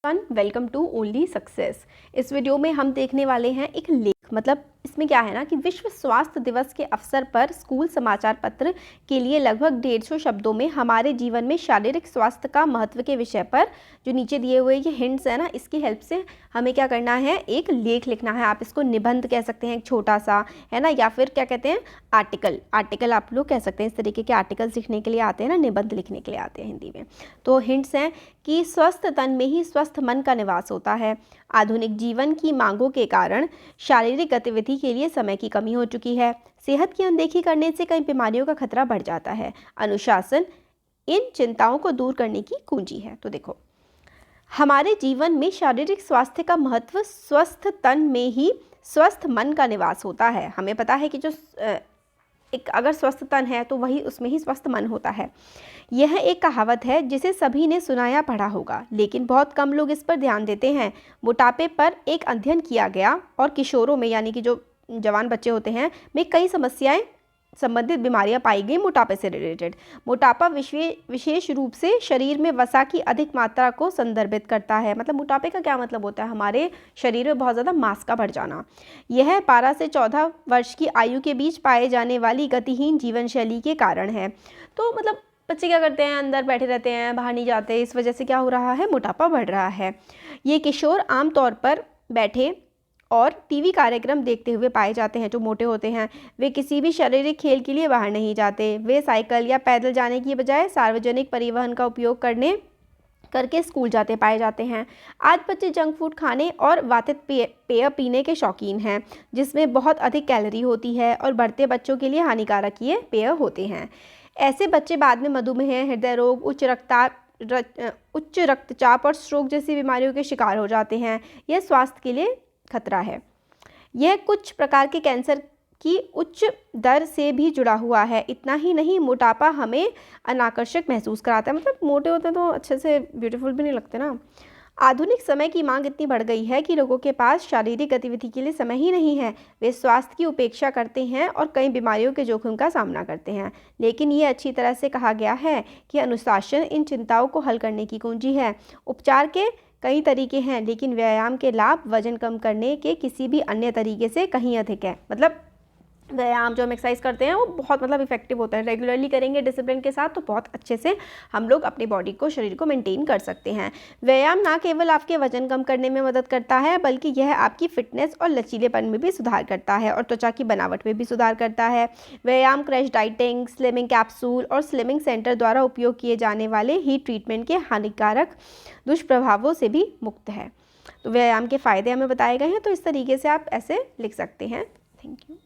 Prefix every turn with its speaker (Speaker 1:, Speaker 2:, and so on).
Speaker 1: Welcome to only success. इस video में हम देखने वाले हैं एक लेख, मतलब इसमें क्या है ना कि विश्व स्वास्थ्य दिवस के अवसर पर स्कूल समाचार पत्र के लिए लगभग 150 शब्दों में हमारे जीवन में शारीरिक स्वास्थ्य का महत्व के विषय पर जो नीचे दिए हुए ये हिंट्स है ना, इसकी हेल्प से हमें क्या करना है, एक लेख लिखना है। आप इसको निबंध कह सकते हैं, एक छोटा सा, है ना, या फिर क्या कहते हैं, आर्टिकल आप लोग कह सकते हैं। इस तरीके के आर्टिकल्स लिखने के लिए आते हैं ना, निबंध लिखने के लिए आते हैं हिंदी में। तो हिंट्स हैं कि स्वस्थ तन में ही स्वस्थ मन का निवास होता है। आधुनिक जीवन की मांगों के कारण शारीरिक गतिविधि के लिए समय की कमी हो चुकी है। सेहत की अनदेखी करने से कई बीमारियों का खतरा बढ़ जाता है। अनुशासन इन चिंताओं को दूर करने की कुंजी है। तो देखो, हमारे जीवन में शारीरिक स्वास्थ्य का महत्व, स्वस्थ तन में ही स्वस्थ मन का निवास होता है। हमें पता है कि जो एक अगर स्वस्थ तन है तो वही उसमें ही स्वस्थ मन होता है। यह एक कहावत है जिसे सभी ने सुना या पढ़ा होगा, लेकिन बहुत कम लोग इस पर ध्यान देते हैं। मोटापे पर एक अध्ययन किया गया और किशोरों में, यानी कि जो जवान बच्चे होते हैं, में कई समस्याएं संबंधित बीमारियां पाई गई मोटापे से रिलेटेड। मोटापा विशेष रूप से शरीर में वसा की अधिक मात्रा को संदर्भित करता है। मतलब मोटापे का क्या मतलब होता है, हमारे शरीर में बहुत ज़्यादा मांस का बढ़ जाना। यह 12 से 14 वर्ष की आयु के बीच पाए जाने वाली गतिहीन जीवन शैली के कारण है। तो मतलब बच्चे क्या करते हैं, अंदर बैठे रहते हैं, बाहर नहीं जाते, इस वजह से क्या हो रहा है, मोटापा बढ़ रहा है। ये किशोर आमतौर पर बैठे और टीवी कार्यक्रम देखते हुए पाए जाते हैं। जो मोटे होते हैं वे किसी भी शारीरिक खेल के लिए बाहर नहीं जाते। वे साइकिल या पैदल जाने की बजाय सार्वजनिक परिवहन का उपयोग करके स्कूल जाते पाए जाते हैं। आज बच्चे जंक फूड खाने और वातित पेय पीने के शौकीन हैं, जिसमें बहुत अधिक कैलोरी होती है और बढ़ते बच्चों के लिए हानिकारक ये पेय होते हैं। ऐसे बच्चे बाद में मधुमेह, हृदय रोग, उच्च रक्तचाप और स्ट्रोक जैसी बीमारियों के शिकार हो जाते हैं। यह स्वास्थ्य के लिए खतरा है। यह कुछ प्रकार के कैंसर की उच्च दर से भी जुड़ा हुआ है। इतना ही नहीं, मोटापा हमें अनाकर्षक महसूस कराता है। मतलब मोटे होते हैं तो अच्छे से ब्यूटीफुल भी नहीं लगते ना। आधुनिक समय की मांग इतनी बढ़ गई है कि लोगों के पास शारीरिक गतिविधि के लिए समय ही नहीं है। वे स्वास्थ्य की उपेक्षा करते हैं और कई बीमारियों के जोखिम का सामना करते हैं। लेकिन ये अच्छी तरह से कहा गया है कि अनुशासन इन चिंताओं को हल करने की कुंजी है। उपचार के कई तरीके हैं, लेकिन व्यायाम के लाभ वजन कम करने के किसी भी अन्य तरीके से कहीं अधिक है। मतलब व्यायाम जो हम एक्सरसाइज करते हैं वो बहुत इफेक्टिव होता है। रेगुलरली करेंगे डिसिप्लिन के साथ तो बहुत अच्छे से हम लोग अपनी बॉडी को, शरीर को मेंटेन कर सकते हैं। व्यायाम ना केवल आपके वजन कम करने में मदद करता है, बल्कि यह आपकी फिटनेस और लचीलेपन में भी सुधार करता है और त्वचा की बनावट में भी सुधार करता है। व्यायाम क्रैश डाइटिंग, स्लिमिंग कैप्सूल और स्लिमिंग सेंटर द्वारा उपयोग किए जाने वाले हीट ट्रीटमेंट के हानिकारक दुष्प्रभावों से भी मुक्त है। तो व्यायाम के फ़ायदे हमें बताए गए हैं, तो इस तरीके से आप ऐसे लिख सकते हैं। Thank you.